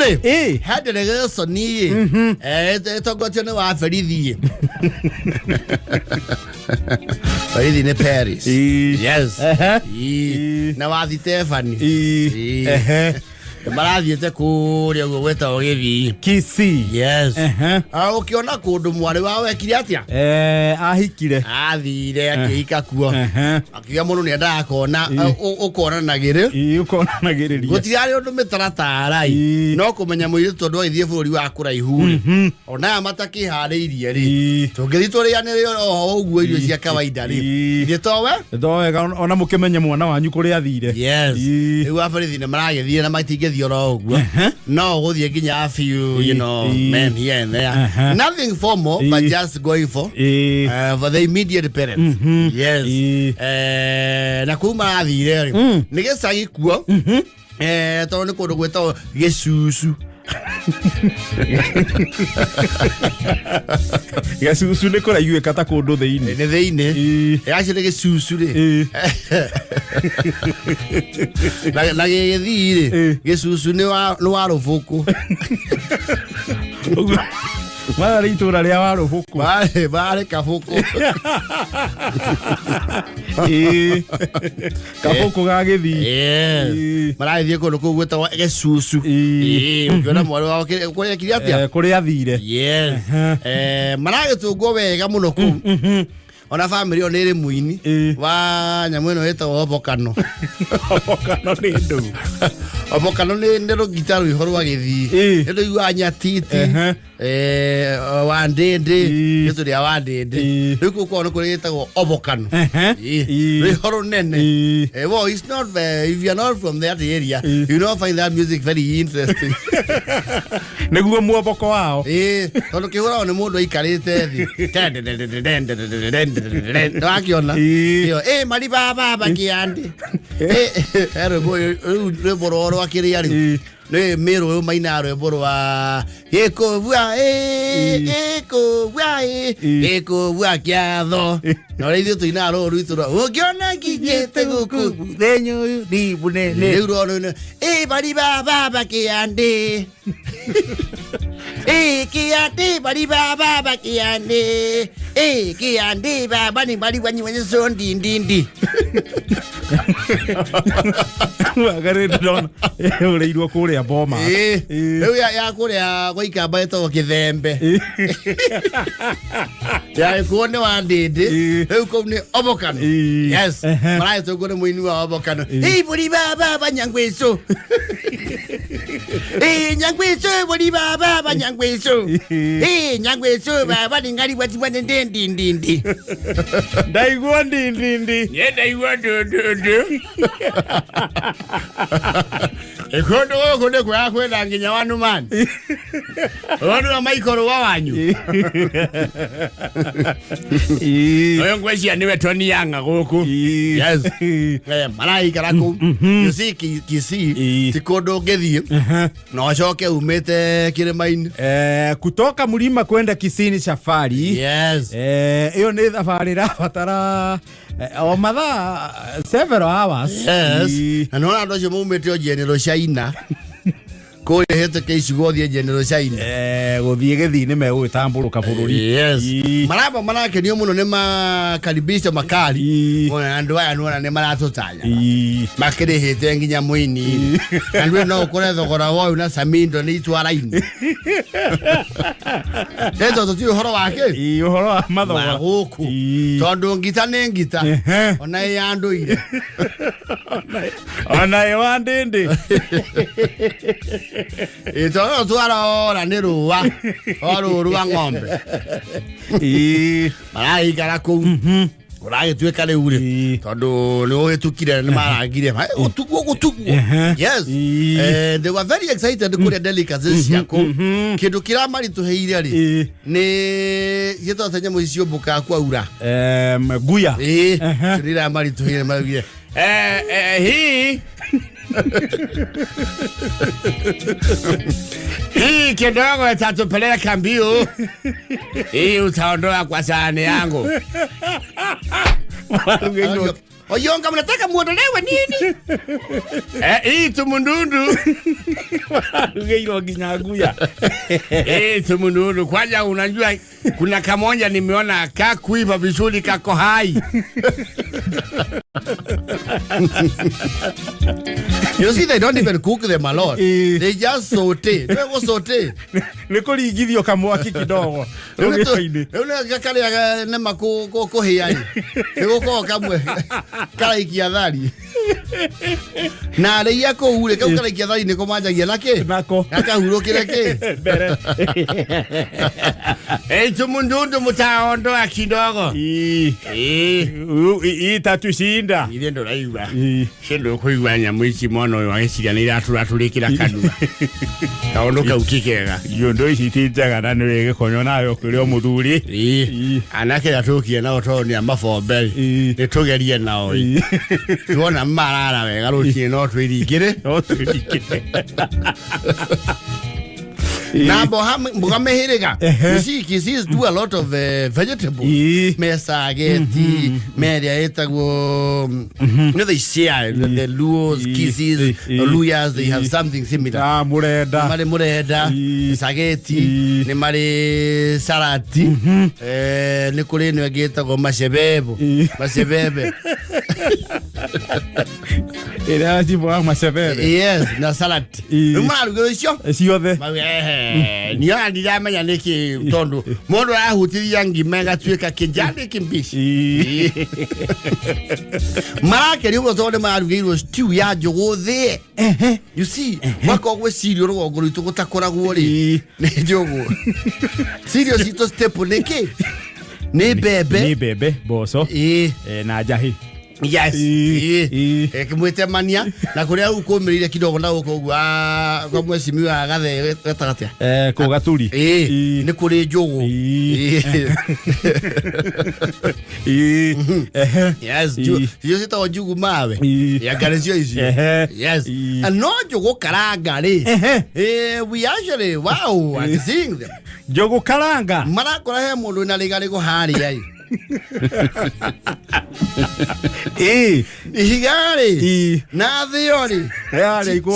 Ule hade le soni to go tene wa ferithi ferithi ne Paris yes na wa Stephanie marathiete kuria gweta ogithi Kisi yes ukiona kundu mwari wa wekire atia ahikire athire akihika kuo akiga muno ni enda kona ukona nagire ukonanagiriria gutiyari undu mitaratara no kumenya mwiri tondu aithie bururi wa kuraihu ona matakihariirie ri tungithi turianire o uguo irio cia kawaida ri ni towe ona mukimenya mwana wanyu kuri athire yes riu afarithi ne maragethire na matinge no guthie nginya a few men here and there nothing formal but just going for the immediate parents yes na kuma athire ni gicagi kuo to ni kundu gwetwo gicucu Gasusu ne kora yue kata kundu theini ne theini yacire gicucu ri na githire gicucu ni wa rufuku mara itura ria wa rufuku bare kafuku kafuku ga githi mara ithie kundu ku gwetwo gicucu ukiona mwari wa kuria kiriatia kuria athire yes mara gitungwo wega muno ku ona family ona iri Muini wa nyamu ino yetagwo obokano ni ndu obokano ni rugitaru ihorwa githi ndu igwa nyatiti wa ndende gitu ria wa ndende riku ko no kuri yetagwo obokano ihoro nene well it's not if you are not from that area you don't find that music very interesting neguo muoboko wao tondu kihura ni mundu aikarite thi wakiona iyo mari baba kiande ero bororo akiria ri ne mero mainaro borwa ekobwa ekobwa kiatho no rithu tuinaro rwituro ukiona kinyete guku thenyu ni bunene uro mari baba kiande kiande mari baba kiande kiande baba ni mari wanyi wenye sondi ndindi agare ndona ureirwo kuria boma riu ya kuria goikamba etwo kithembe ya kuone wa ndindi riu ko ni obokano yes mara etwo ni muini wa obokano buri baba banyangweso nyangweso buri baba banyangweso nyangweso baba ngari wati bane ndindi ndaigwa ndindi ye ndaigwa ndu ekondo kone kwa kwenda nginya wanu man wanu maikoro wa wanyu oyo ngwecia niwe Tony Yanga guku yes malaika rako you see kisi tikondo ngethie no coke umete kirimaini kutoka mlima kwenda Kisini safari yes iyo ni safari rafatara o mathaa several hours yes na no ando je mumete o general China ko hete ke icigo thie general China guthie githini me gwitamburuka bururi yes maraba manake ni muno ne makaribisha makali ona andu aya nona ne maratutanya makire hete nginya Muini andu no kore thogora wo na samindo ni itwaraini eto tu horo wake horo wa mathogora guku tondu ngita ne ngita ona yandu ire ona ya ndindi ito tuara ni ruwa ruwa ng'ombe marai garako urage tueka le ure tondu ni ohetukire ni maragire utugu yes they were very excited kuria delicacies yako kindu kiramari tuheire ri ni yeto tanya muicio buka kwa ura guya kirira mari tuheire magire hii hii kidogo itatupeleka mbio. Hii utaondoa kwa sahani yangu. Oyonga mnataka muondolewe nini? Hii tumunundu. Ngeiro ginyaguya. Tumunundu kwanza unajua kuna kamoja nimeona kakuiva vizuri kako hai. You see, they don't even cook them a lot. They just saute. They go saute. Niko ligithio kamwaki kidogo. Una kakale ya nema ko hiyai. Niko ko kamwe. Kala ikiathari. Na le yako ule ka kala ikiathari niko majagia nake. Nako. Akahuro kireke. Bere. Tumundu mutaondoa kidogo. Tatushinda. Ile ndo raiwa. Shendo kuigwa nyamwichi mono wageciria ni iraturikira kanua. Kaondoka ukikega. Iyo ndo icitijaga na ni wege konyo nayo kuri o muthuri. Anake yatukie na otoni amafombe. Nitugerie nao. Tuona marara wega rukie no twirigire. No twirigire. Nabo mugamehirega. You see, Kisses do a lot of vegetables. Mesageti, media etagwo. You know they share the Luos, Kisses, Luyas. They have something similar. Mureda. Mare mureda, sageti, ne mare salati. Ne kule ne getagwo mashebebo, mashebebe. Era tipo mashebebe. Yes, na salati. Umaru gosho. Siothe. Ni andi dama niki tondo mondo ahutiria ngimega tweka kinjani kimbishi marake riwo zone marugirwo stew ya njogu the you see wako gwe sirio ro guru tugutakora gwori ni njogu sirio sito step niki ni bebe boso na jahi. Yes. Kimwete mania na kuria ukomirire kidogo na ukogwa kwa mwesimi wa Gathaiya gatagatia. Ko gaturi. Ni kuri njogu. Yes, yo sita njugu mawe. Ya garecio ici. Yes. No njugu karanga ri. We actually wow, I think them. Njugu karanga. Marakora he mundu na ligari go hari ai. Ihigari na thiori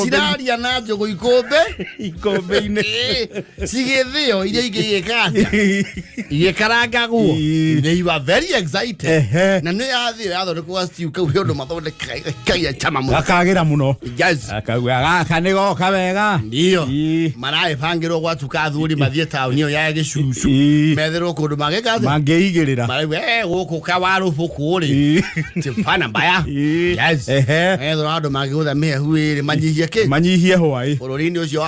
siraria na njogu ikombe ine sigithio iria igekaranga guo. They were very excited na ne athio yathondekwo stew kau hiondo mathondeka chama muno akagira muno. Yes, akagwa kanigo kabega ndio marae pangiro gwatuka thuri mathie tauni yo ya gicucu methero kundu mageka mangeigirira marae guku kawaru bukuri tipana mbaya. Yes, ndo magutha mehuire manyihie hwai bururi-ini ucio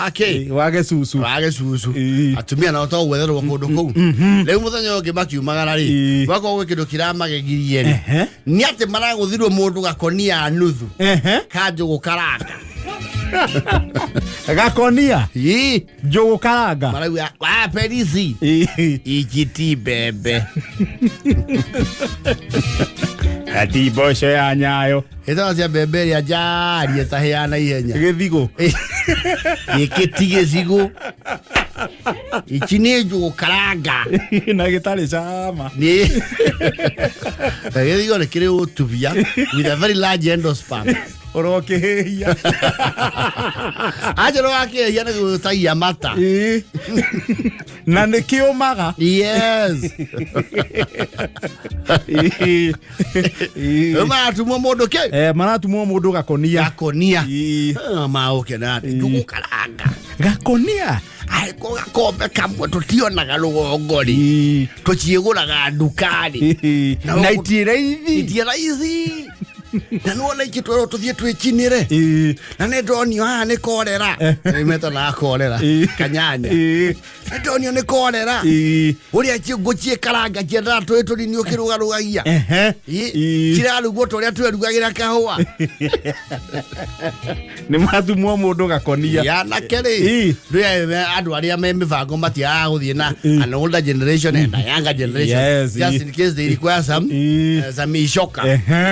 wage susu atumia na to gwetherwo kundu kou riu muthenya ungi makiumagara ri wako gwe kindu kiramagegirie ri ni ati maraguthirwo mundu gakonia nuthu ka njugu karanga gakonia njugu karanga marauga wa ferithi ikiti bebe ati boco ya nyayo ito cia bebe ya jari etaheana ihenya githigo ikitige zigo ichi ni njugu karanga na gitari cama ni githigo ni kiri utubia with a very large endosperm orokehia aje ro akehia na gutagia mata na nikiumaga. Yes. Maratumwo mundu ke maratumwo mundu gakonia mauke na njugu karanga gakonia ai ko gakombe kamwe tutionaga rugongori tuciiguraga ndukari na itiraithi na nuona ikitwero tuthie twichinire na ne ndonio haha ni korera meta na korera kanyanya ne ndonio ni korera uria nguchie karanga kienda twituri ni ukirugarugagia kirarugo toria twerugagira kahua ni mathumwo mundu gakonia ya na keri ndia andu aria me mivango matia guthie na an older generation and a younger generation. Yes, just in case they require some ishoka.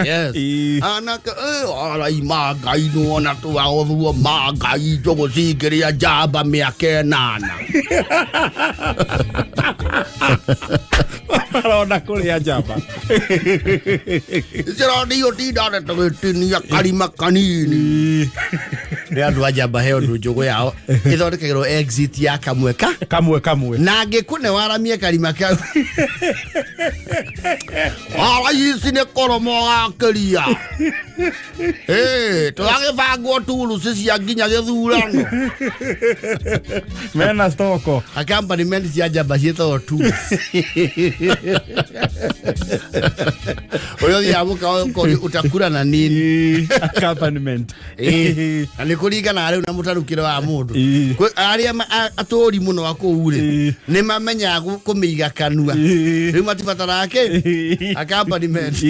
Yes. anaka arai magai no na tu aothu magai jogo sigeria jaba miake nana Marona kuria jaba Sira dio tidare tini ya kalima kanini Ria andu ajamba he undu njugu yao ithondekagirwo exit ya kamwe na ngikune waramie kalima kau Ala isi ne koromo gakiria tugagibangwo tulu cia nginya githurano Mena stoko accompaniment cia njamba cietagwo tools Oyo thiamuka utakura na nini accompaniment na nĩ kũringana rĩu na mũtarukĩre wa mũndũ arĩa atũri mũno wa kũu rĩ nĩ mamenyaga kũmĩiga kanua rĩu matibataraga accompaniment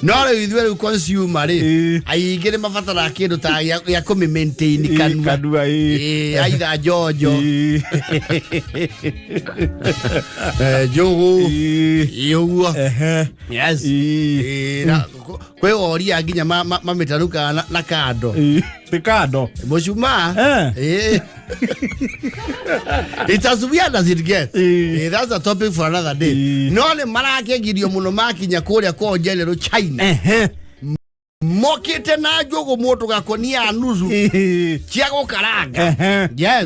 no rĩu ithuĩ rĩu consumer rĩ aingĩ nĩ mabataraga kĩndũ ta gĩa kũmĩ-maintain kanua aitha njonjo njugu iũguo yes kwĩ woria nginya mamĩtarukaga na kando kando mũcuma It's as weird as it gets. That's a topic for another day. No nĩ marakĩgirio mũno makinya kũrĩa kwa General China mokĩte na njugu mũndũ gakonia nusu cia gũkaranga yes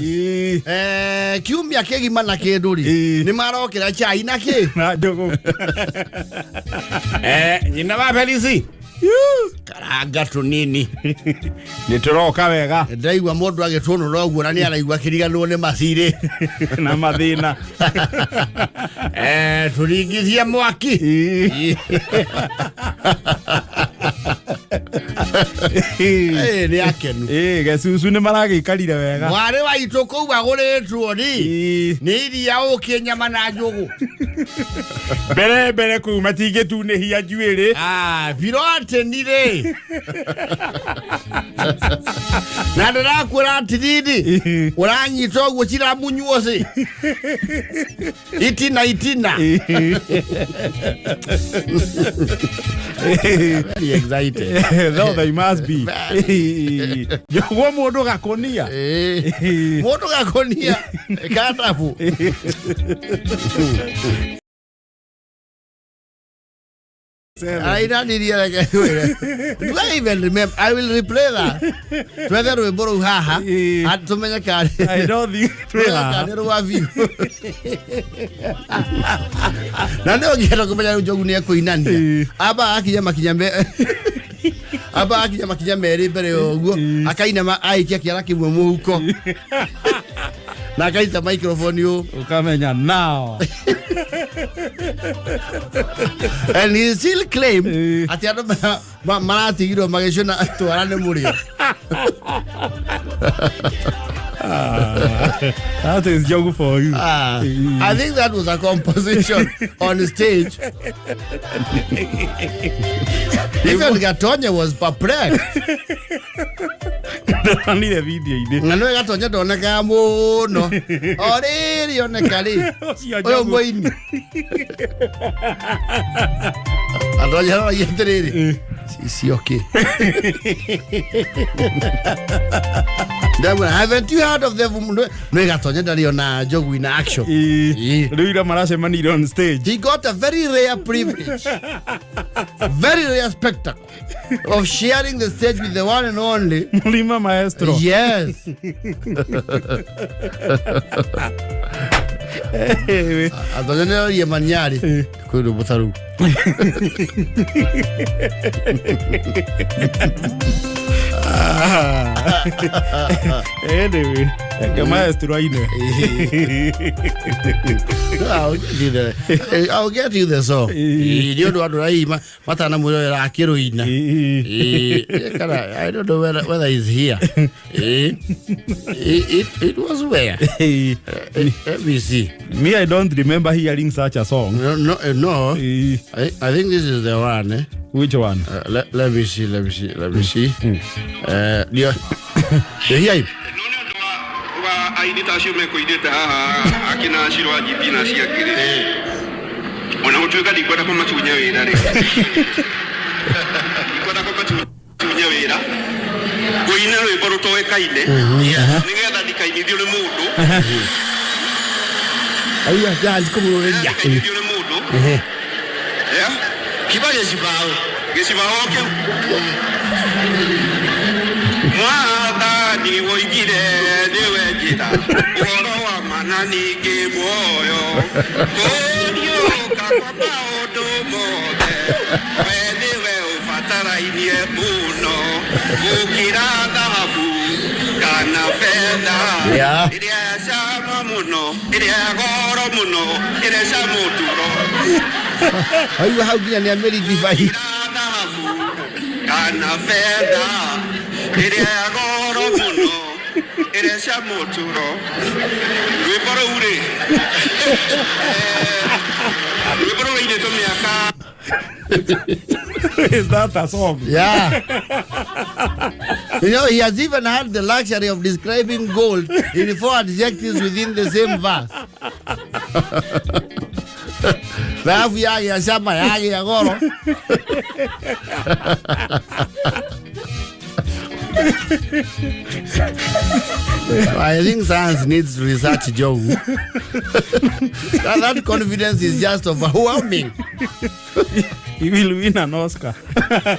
kiumia kĩgima na kĩndũ rĩ nĩ marokĩra China kĩ na njugu nyina wa ferithi karanga tunini nĩ tũroka wega ndaigua mũndũ agĩtũnũra ũguo na nĩ araigua kĩriganĩrwo nĩ macirĩ na mathĩna tũringithie mwaki nĩ akenu gecucu nĩ maragĩikarire wega mwarĩ wa itũ kũu agũrĩtwo nĩ iria ũkĩ nyama na njũgũ mbere kũu matingĩtunĩhia njuĩrĩ biro atĩnirĩ na ndĩrakwĩra atĩrĩrĩ ũranyita ũguo ciramunyuo cĩ itina very excited no they must be jogo mũndũ gakonia katabu I don't need do I even remember? I will replay that. Whether we borrow haha at to many card. I don't think Nano get a kumenya njogu ni kuinania. Aba akijama kijambe. Aba akijama kijambe ribere oguo akaina aikia kiara kimwe muhuko. Na akaita microphone yo ukamenya now. And he still claim ati ando maratigirwo magĩcona twarane mũrĩo. That is joke for you. I think that was a composition on stage. Even Gatonye was perplexed. I need a video. Ngano Gatonye ndoneka mũno. Orĩrĩ oneka rĩ. Oyo Muingi. Atonye yeterere. Si okay. Haven't you heard of the no Gatonye ndari na NJOGU in action? Ruira maracemanire on stage. He got a very rare privilege, very rare spectacle of sharing the stage with the one and only Mulima Maestro. Yes. Atonye ye manyari kwĩrwo butaru. Anyway, Maestro aine. I'll get you the song. You don't know matana muyo akĩrũina. I don't know whether he's here. It was where? Let me see. Me, I don't remember hearing such a song. No. I think this is the one. Eh? Which one? Let me see. Yeah. Here. Aidita shume kuideta akina shirwa jipina siakire ona utuka dikwenda kwa matunya wira Kwenda kwa tunya wira. Kuina rwimbo rutoekaine. Nigetha ndikainithio ni mundu. Aiya jaji kumuroreria. Ndikainithio ni mundu. Yeah. Kibale cibao. Gicibao kiu. Mwathani woigire niwe njĩra ũhoro wa mana ningĩ muoyo kũriũka kwa maũndũ mothe we nĩwe ũbatarainie mũno gũkĩra thahabu kana betha ĩrĩa cama mũno ĩrĩa goro mũno ĩrĩa cama ũtũro aigua hau nginya nĩ amerithibai thahabu kana betha ĩrĩa goro mũno ĩrĩa cama ũtũro rwĩmbo rũu rĩ rwĩmbo rũu rũinĩtwo mĩaka. Is that a song? Yeah. You know, he has even had the luxury of describing gold in 4 adjectives within the same verse. Alafu yake ya shamba yake ya goro. I think science needs to research NJOGU. That confidence is just overwhelming. He will win an Oscar.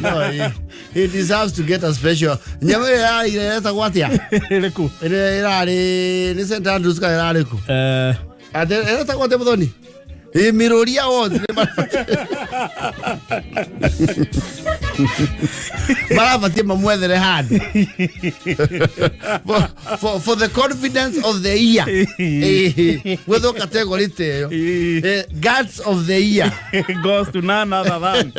No, he deserves to get a special. Nyamwe ya ileta kwatia. Eleku. Ile ni St. Andrews ka ilaleku. Ate ileta kwatia mthoni. Miroria wote. Marabatie mamwethere hand. For the confidence of the year. Whether category te guts of the year goes to none other than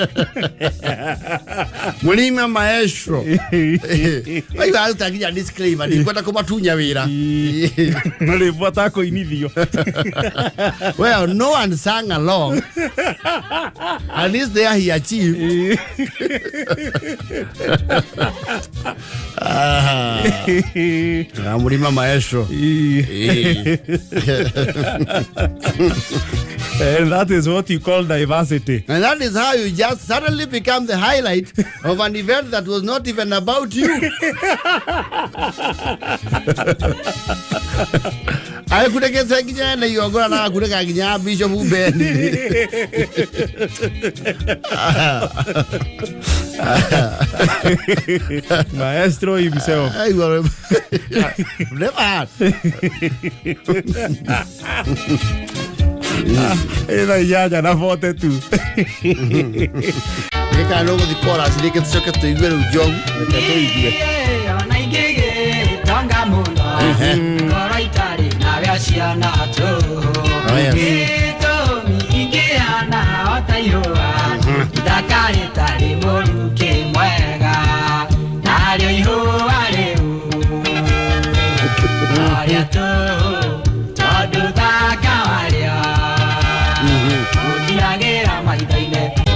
Mulima maestro. Ai va utakia disclaimer ni kwenda kumatunya wira. Nalipota kuinithio. Well, no one sang along. At least there he achieved. Mulima maestro. And that is what you call diversity. And that is how you just suddenly become the highlight of an event that was not even about you. I could get again, you're going to get Bishop Ben. Maestro himself. Never had. Ela yaja na vote tu. They can't know the chorus, they can suck it to you, Joe.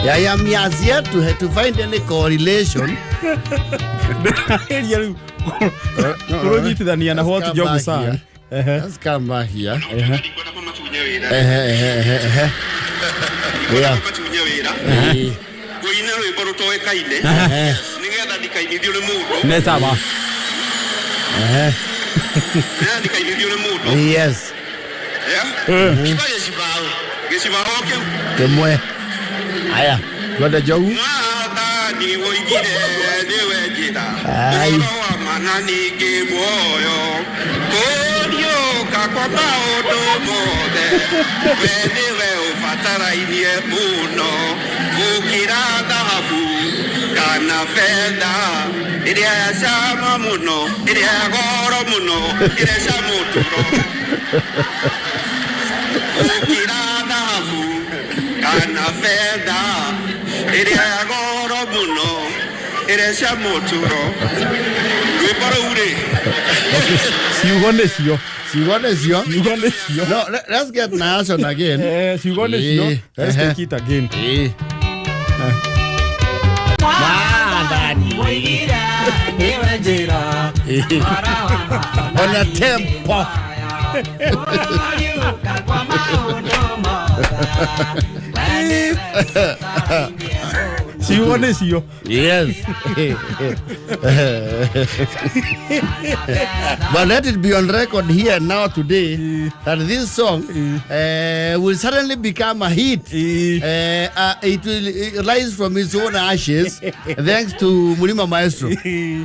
I am yet to find any correlation. Let's come back here. Yes. Aya, kwenda NJOGU. Mwathani woigire niwe njĩra ũhoro wa mana ningĩ muoyo kũriũka kwa maũndũ mothe we nĩwe ũbatarainie mũno gũkĩra thahabu kana betha ĩrĩa ya cama mũno ĩrĩa ya goro mũno ĩrĩa cama ũtũro gũkĩra thahabu kana betha ĩrĩa ya goro mũno ĩrĩa cama ũtũro rwĩmbo rũu rĩ ciugo nĩcio. No, let's get Nason again. Ciugo nĩcio. Let's take it again. Mwathani woigire niwe njĩra on a tempo. Sione sio. Yes. But let it be on record here now today that this song will suddenly become a hit. It will rise from its own ashes thanks to Mulima Maestro.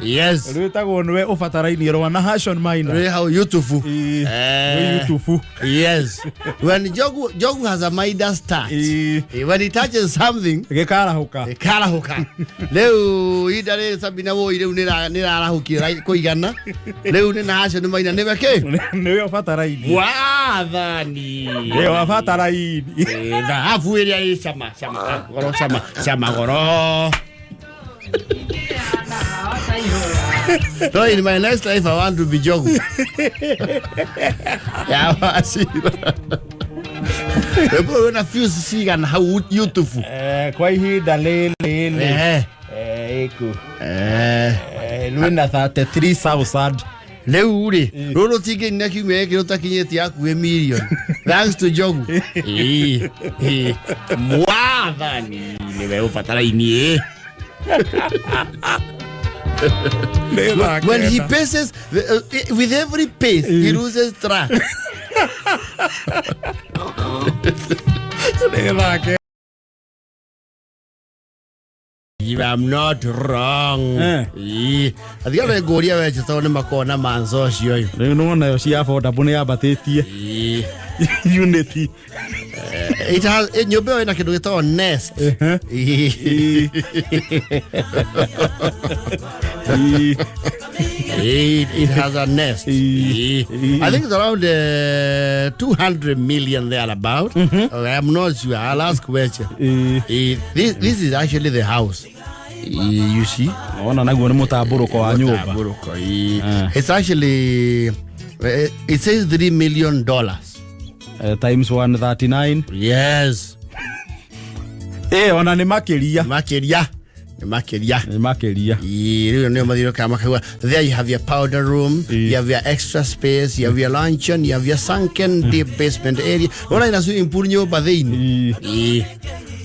Yes. Rutagwo ufataraini ro na Hashon Maina. How beautiful. Beautiful. Yes. When Jogu has a Midas touch. When he touches something, Karahuka. Leo idare sabina wo ile nira arahukira kuigana. Leo ni na Hashon Maina nebeke. Niwe ufataraini. Wathani. Niwe ufataraini. Dhahabu ile sama goro. So in my next life I want to be Jogu. Yeah, I see. Wewe una fuse sigan how beautiful. Kwa hii dalele. Eko. Luina 33,000. Leo uri. Roro tike naki meke utakinyeti yaku million. Thanks to Jogu. Mwathani. Niwe ufatara ini. When he paces with every pace he loses track. If I'm not wrong. I think I go here to tell them makona manzo cio. No na cia affordable ya batetie. Unity. It has in your boy na kidu gito nest. It has a nest. I think it's around 200 million there about. I'm not sure. I'll ask question. This is actually the house. You see? It's actually it says $3 million. Times 139. Yes. Ona ni makeria. There you have your powder room, you have your extra space, you have your luncheon, you have your sunken deep basement area. Ona ina swimming pool nyoba thini.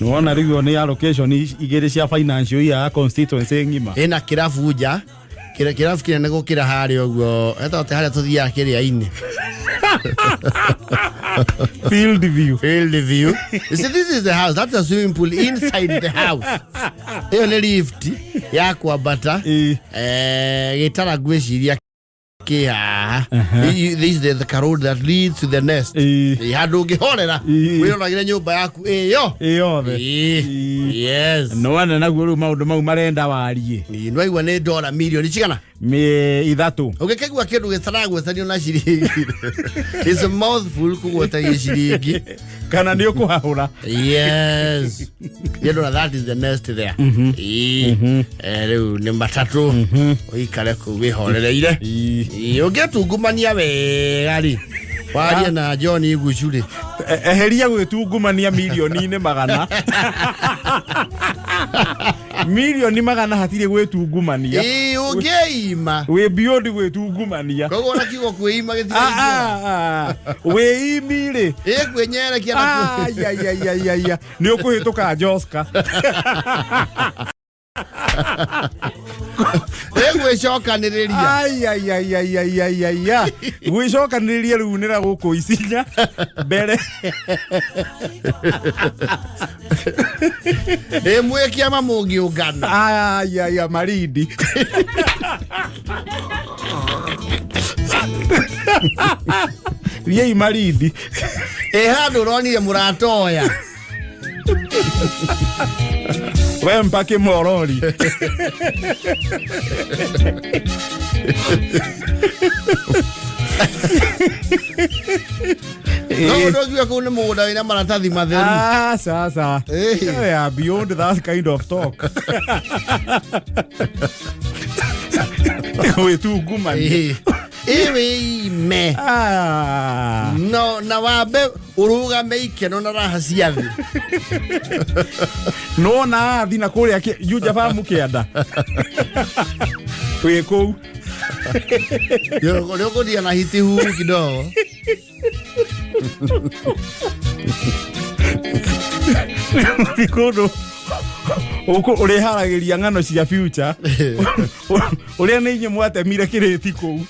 Ona rigo ni allocation igere cia financial ya constituency ngima. Ina kirafu uja. Kirafu kina nego kira hari oguo. Eta te hari tuthia kiria ini. Field view. You see, this is the house. That's a swimming pool inside the house. Hiyo ni lift ya kwa bata. Gitara gweciria kia. This is the road that leads to the nest. Hadu ngihorera. Wiroragire nyumba yaku iyo. Yes. No one na guru maundu mau marenda warie. No igwa ni $1 million cigana. Me ithatu. Ukekegwa kindu gitaragwo tani ona ciringi. It's a mouthful kugweta ciringi. Kana ndio kuhahura. Yes. You know that is the nest there. Riu ni matatu. Uikare ku wihorereire. Ugetungumania wega ri. Waria na John igucuri. Eheria gwitungumania milioni ne magana. Milioni magana hatire gwitungumania. Ugeima. We beyond gwitungumania. Kogo na kigo kweima githira. We imire. Kwenyera kiana. Ya. Ni ukuhituka Joska. Gwecokaniriria. Ya. Gwecokaniriria riu nira guku isinya mbere. Mwekia mamungi ugana. Ya maridi. Yei maridi. Hadu ronire muratoya. We mpake morori. No, kuna muda ina maratathi matheru. Sasa. Yeah, beyond that kind of talk. We tu gumani. Ewe me. No, na wabe uruga meike no na raha ciathi. No na thina kuria yuja famu kianda. We kou. Yoko dia na hiti huu kidogo. Kono uko uri haragiria ngano cia future uri ni inye mwatemire kiriti ku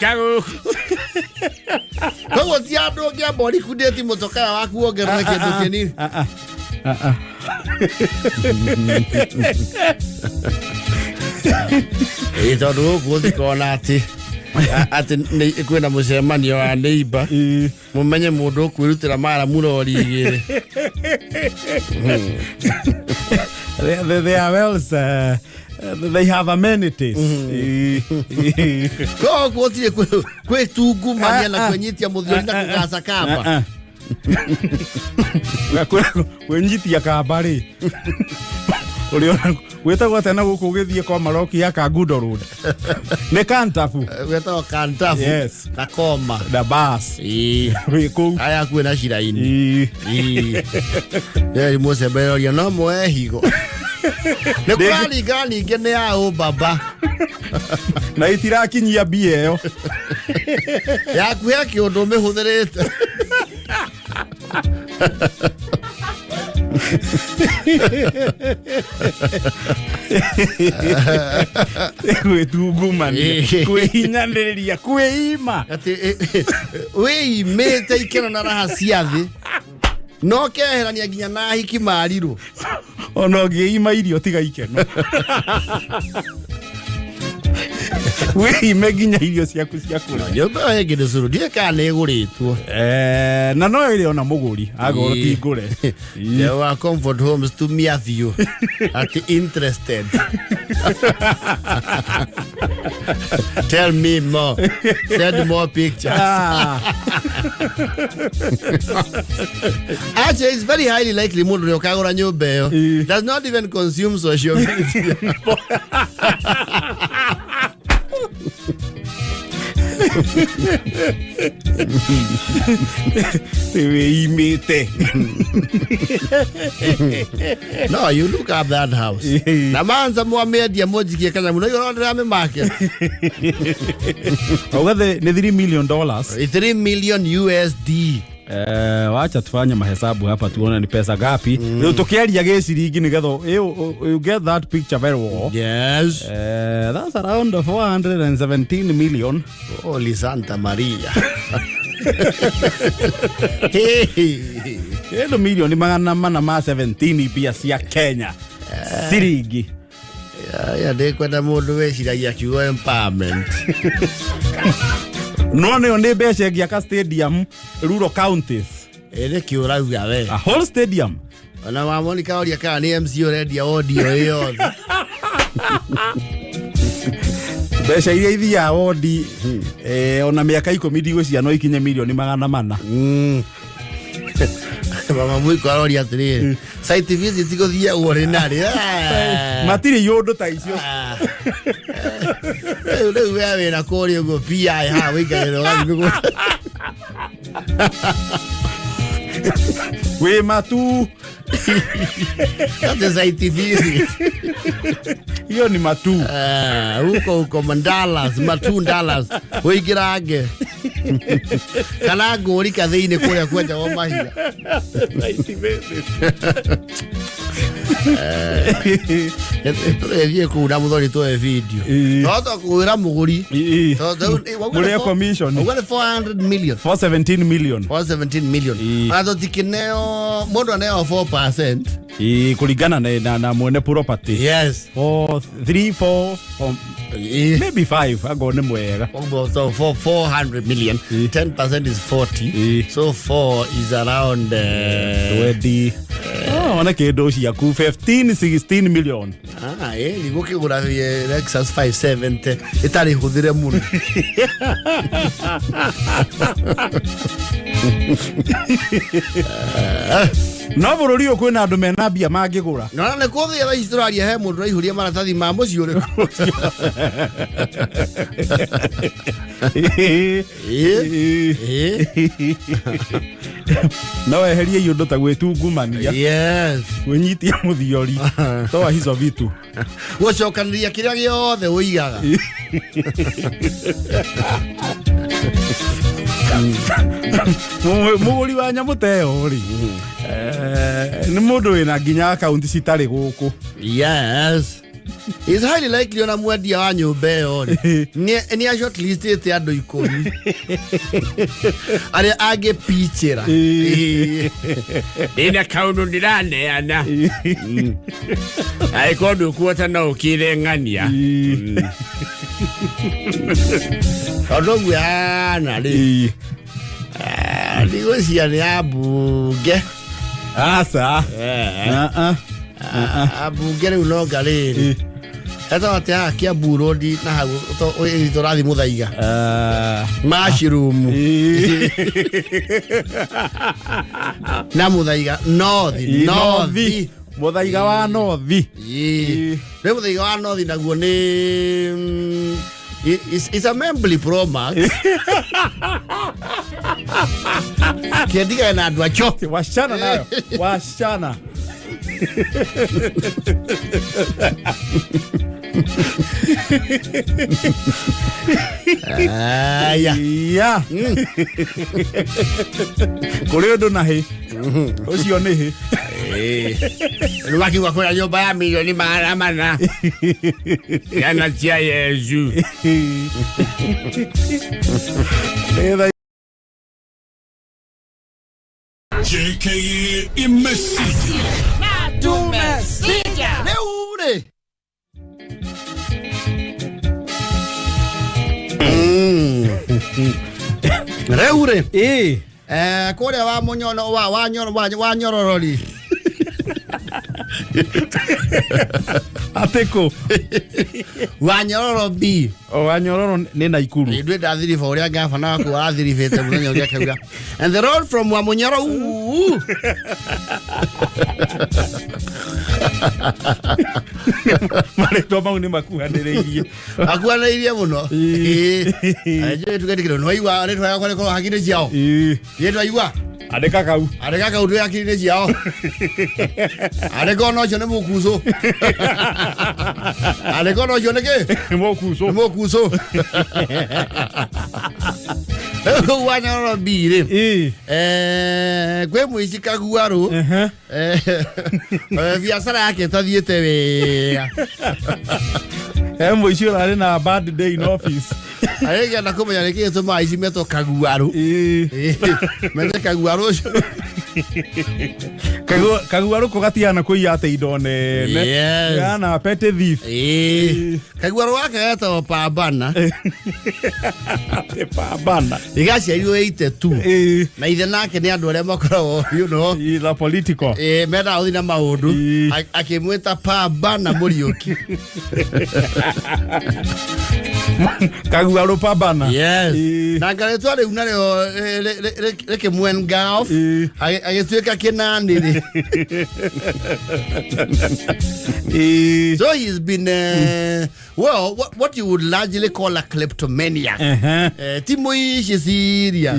kago kogo ti andu ngia bori kundeti mutoka waku ongerere kindu kinini tondu guthikona ati kwina mucemanio wa neighbor mumenye mundu kwirutira mara murori igiri they are well they have amenities ko gutire kwitungumania na kwenyitia muthiori na kugaca kamba kwenyitia kamba ri Uliona wetagwo tena guku githie kwa maroki ya Kangundo Road ne kantafu wetagwo kantafu yes na koma na bas wiku aya kwina shiraini ye mose beroria no moe higo ne kwali gani ngene ya o baba na itirakinyia bia yo ya kuya kiundu mihuthirite gwitungumania kwihinyaniria kwima ati wimite ikeno na raha ciathi no keherania nginya na hiki mariru ono ngiima irio tiga ikeno wime nginya irio ciaku cia kura nyumba yengi ndicuru ndie kana iguritwo na no iri ona muguri agoro ti ngure there were comfort homes to me of you at interested tell me more send more pictures actually it's very highly likely mundu ri ukagura nyumba iyo does not even consume social media no you look at that house na manza muamedia mojikie kana muno yo ndame market ogathe ni $3 million $3 million USD wacha tufanye mahesabu hapa tuone ni pesa gapi leo tukiaria geciringi nigetho you get that picture very well yes that's around 417 million holy Santa Maria Elo milioni magana mana ma 17 pia cia Kenya siringi ya de kwenda mundu weciragia kiugo empowerment no ne onde beche giaka stadium rural counties ere kiurauga we a whole stadium ona mamoni kaoria kana ni MC already audio hiyo becha iria ithia odi ona miaka 10 ndigwe ciano ikinye milioni magana mana mama mwiko aroria atiri site visit iguthia ordinary matiri yundu ta icio leo wewe na kori ugo PI ha wikagero gathi we matu ate site visit hiyo ni matu huko mandalas matu ndalas wigirange kana ngori kathini kuria kwenja wa mahia site visit Ye kuura muthori to video no to kuura muguri to mure commission we got 400 million 417 million ato tikineo mundu aneo 4% kulingana na mwene property yes 3-4 maybe 5 agone mwega so 400 million 10% is 40 so 4 is around 20 ona kedo cia ku 15-16 million ligukigura Lexus 570 itari huthire muno no bururi uko na andu mena bia mangigura no na kuthia ba Australia he mundu raihuria maratathi ma mucio ri no eherie yundu ta gwitungumania yes wenyitia muthiori to hizo vitu gucokaniria kiria giothe uigaga Muguri wa nyamuteo ri. Ni mundu ina nginya account citari guku. Yes. It's highly likely ona mwendia wa nyumba yo ni a short list ete andu 10 aria age pichera ina kaundu ndirane ana ai kondu kuota na ukire ngania odogu ana ri digo cia ni abunge asa abunge ri no galiri eta atia kia burodi na hagu to itorathi muthaiga mushroom na muthaiga nothi muthaiga wa nothi ne muthaiga wa nothi naguo ni is a Membly Pro Max kiendiga na andu acho washana nayo washana ya kuri undu na hi ucio ni hi Waki wa kwa nyumba ya milioni mana yana tia Yesu JKA imesija na tumesija leure leure kuria wa munyono wa nyororori ateko wanyororo B wanyororo ni Naikuru ndwe ndathirifa uria gavana waku arathirifete muthenya uria kauga and the road from Wamunyoro mareto mau ni makuhaniririe muno aje tukendikiro no igwa reto yakwa ni ko hakire ciao yeto igwa adeka kau ndu yakire ciao adeka no chone mukuzo adeka no chone ke mukuzo Wanyoro bire kwe muici kaguaru biashara yake tathiete wega muici urari na bad day in office arege na kumenya niki tuma ici meto kaguaru mete kaguaru kaguaru ko gatiana kuiya ate indo nene yana pete thief kaguaru wake eto pabana pabana igaciarirwo 82 na ithe nake ni andu aria makoragwo the political menda uthi na maundu akimwita pabana muriuki kaguaru pabana yes na ngaretwa riu nario reke mwenga off agituika kinani ri so he's been well what you would largely call a kleptomaniac timo is serious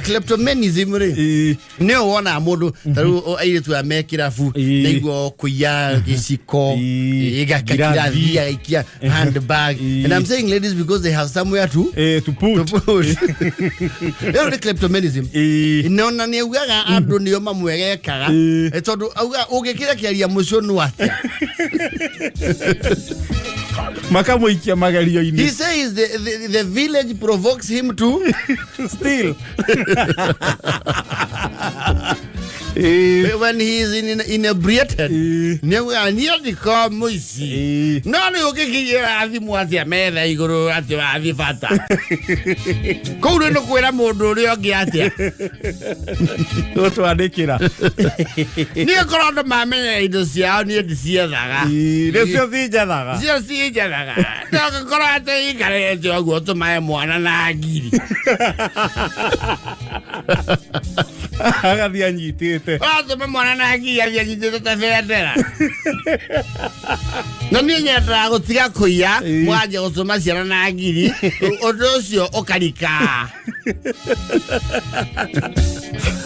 kleptomanism ri ne wona mundu taru airetu amekira fu niguo kuya giciko igakira thia ikia handbag and I'm saying ladies because they have somewhere to put the kleptomanism inona ni ugaga andu nio mamwegekaga tondu auga ugikira kiaria mucunu atia makamuikia magario-ini. He says the village provokes him to steal. When he is inebriated, near the car moisi. No, you can get Azimu as a man, I go at the Azifata. Go to the Kuera Modo, Giatia. Go to Adekira. Near Corona Mamma, the Sia near the Sierra. Just see each other. Don't go out there, go to my Moana. Haga dianyitite. Ato me mwana na haki ya dianyitite tafedera. No niña trago tiga kuya, mwaje gusoma ciana na ngiri, undu ucio ukarika.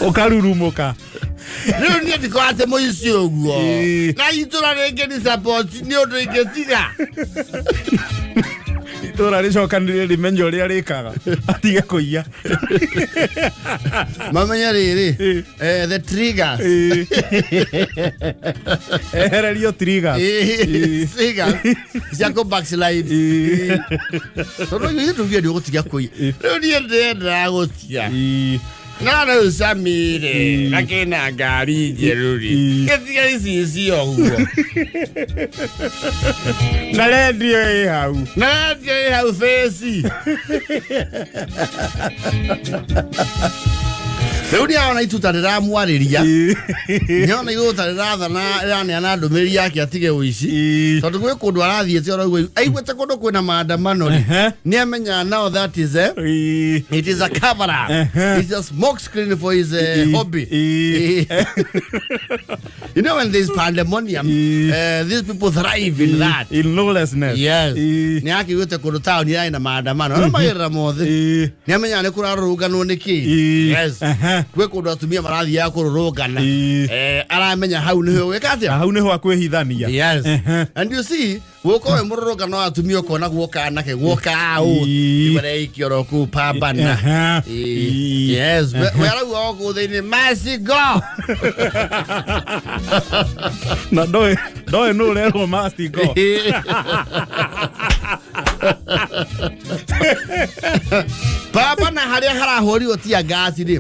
Ukarurumuka. Riu ni ndiko ate muici uguo. Na itura renge ni support ni undu ingesiga. Tora ricokanire rimenyo ria rikaga atige kuiya mamenya riri the triggers ehererio triggers cia go backslide tondå gä tå gä ndä gå tiga kå rä u niä ndä gå tia na rä u Samire na kä na ngari njerå rä gä tiga ici cio guo na rendio ä hau feci rä u nä aona ituta rä ramwarä ria nä ona igå ta rä rathana raneana ndå mä rä yake atige å ici tondå gwä kå ndå arathiä te oraigua aiguä te kå ndå kwä na maandamano rä nä amenya now that is it is a cover up it is a smoke screen for his hobby you know when there is pandemonium these people thrive in that in lawlessness yes nä akiguä te kå ndå taåni rarä na maandamano ona magä rä ra mothe nä amenya nä kå rarå rå nä kä yes gwä kå ndå atumia marathiaga kå rå rå ngana aramenya hau nä ho gwä ka atä hau nä ho akwä hithania yes and you see guoko we må rå rå ngano atumia kona guoka nake guoka å ibareiki oro kå pambana yes we arauga o kå thä-inä masigo na ndoä no rerwo masigo pambana harä a harahårirwo tia ngasi rä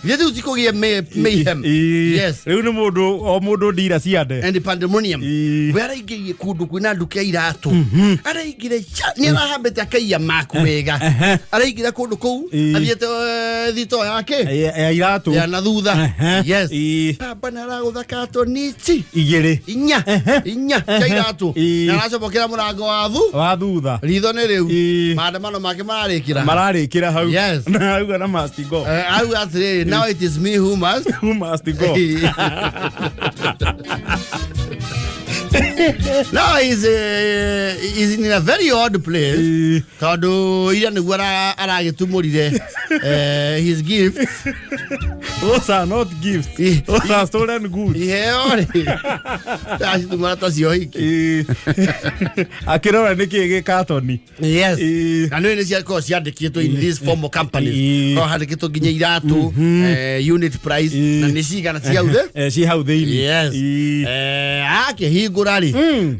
gä tä u tikå gä mayhem yes rä u nä o må ndå ndira ciande and pandemonium we araingä rie kå ndå kwä na ndukä ya iratå araingä re nä arahambä te akaiya maku wega araingä re kå ndå kå u athiä te thito yake ya iratå ya na thutha yes pambana aragå thaka tonici inya cia iratå na aracomokera må rango wa thutha ritho nä rä u maandamano make mararä kä ra hau yes na auga na must go auga atä now it is me who must go no he's in a very odd place tondå ira nä guo aragä tumå rire his gifts those are not gifts those are stolen goods iheo rä acitumara ta cio hiki akä rora nä kä gä katoni yes na nä ciakorwo ciandä kä two in these formal companies korwo handä kä two nginya iratå unit price na nä cigana ci hau thä-inä yes akä hingå ra rä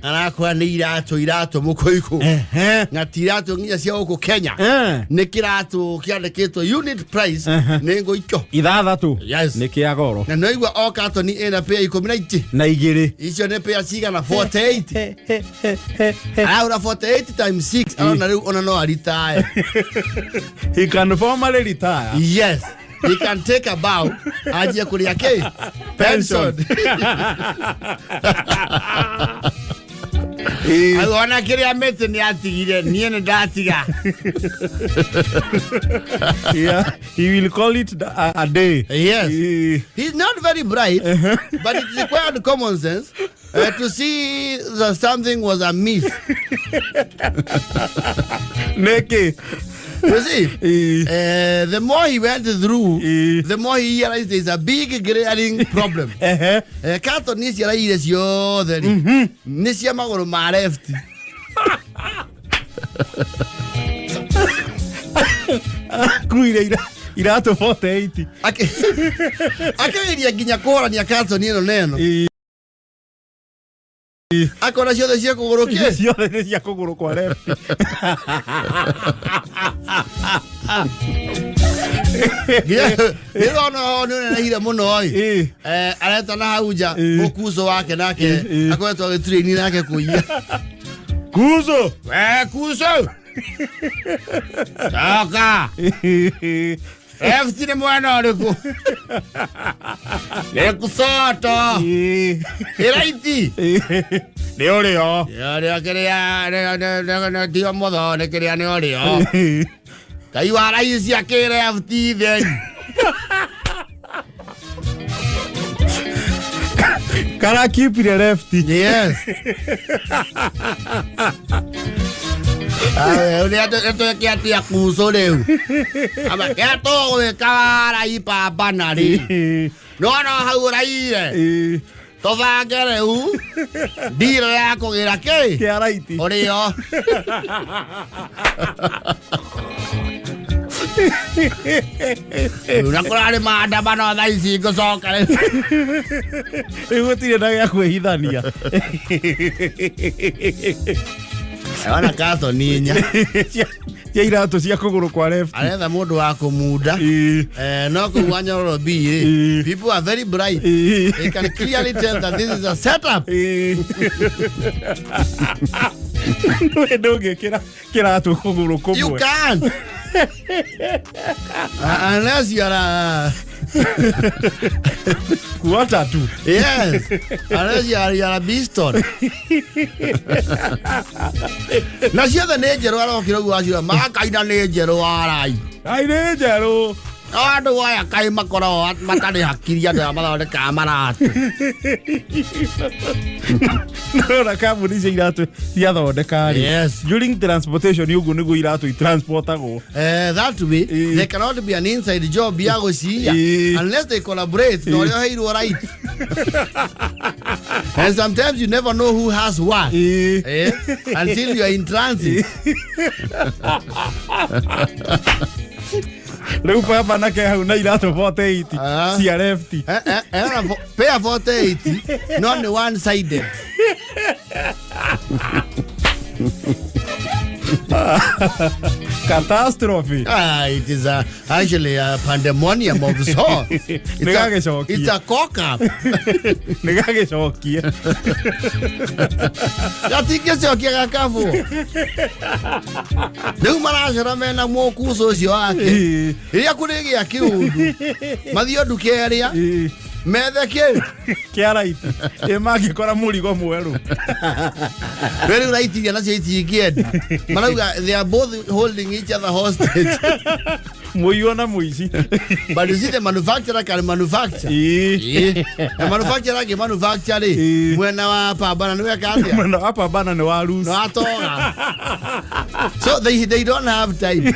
arakora nä iratå må kå ikå na ti iratå nginya cia gå kå Kenya nä kä ratå kä andä kä two unit price nä ngå ikio ithathatå yes nä kä agoro na no igua o katoni ä pea 19 na igä rä icio nä pea cigana 48 araura 48 times 6 arona rä u ona no aritae he can formally retire yes he can take a bow ajia kå rä a kä pension ona kä rä a mä tä nä atigire niä nä ndatiga he will call it a day yes he's not very bright but it required common sense to see that something was amiss Neki you see the more he went through the more he realized there's a big glaring problem kato nä ciaraire ciothe nä cia magå rå ma left kuire iratå 48 akä ria nginya kå horania katoni ä no neno akona ciothe cia kå gå rå kä ciothe nä cia kå gå rå kwa left ä rona nä nenehire må no aretana hau nja må kuco wake nake akoretwo agä traini nake kå ia kuco kuco toka left nä mwena å rä kå nä kusoto ä raiti nä å rä o rä a kä rä a tio må tho nä kä rä a nä o rä o kai wa raisi akä refti theri kara kipire lefti yes nä kä atia kuco rä u ama kä atå gwä kawara ipambana rä no hau raire Tothange riu. Ndiro ya kugira ki? Kia raiti. Urio. Unakurari maandamano thaa ici ngucoka riu. Riu gutire na gia kwihithania. Ona Gatonye nya. Cia iratu cia kuguru kwa left. Aretha mundu wa kumunda. No kuwa Nyororo B. People are very bright. They can clearly tell that this is a setup. Nduge kiratu kuguru kumwe. You can't. Unless you are Quarter to. yes. Unless you are a beaston. Na cia the nejero arokira guo acira makaina nejero arai. Ai nejero. Andu aya kai makoro matari hakiri andu amathondeka maratu. No kambuni cia iratu ciathondeka ri. Yes. During transportation yugu niguo iratu transportagwo. That way, there cannot be an inside job ya gucia unless they collaborate. No heirwo right. And sometimes you never know who has what until you are in transit. Leu papa na ke hau na iratu 48 cia left. Pair 48, not the one sided. Catastrophe. It is actually a pandemonium of sorts. It's a cock-up. Nĩgagĩcokia. Gatingĩcokia gakabu. Rĩu maracera mena mũkuco ũcio wake. Rĩrĩa kũrĩgĩa kĩũndũ. Mathiĩ nduka ĩrĩa. Methe kĩu. Kĩa raiti. Mangĩkora mũrigo mwerũ. Rĩu raiti iria nacio itingĩenda. Marauga they are both holding each other hostage. Mũiyo na mũici. But you see the manufacturer can manufacture. The manufacturer can manufacture. Mwena wa pambana nĩwe katia. Mwena wa pambana nĩ wa rules. No atoga. So they don't have time.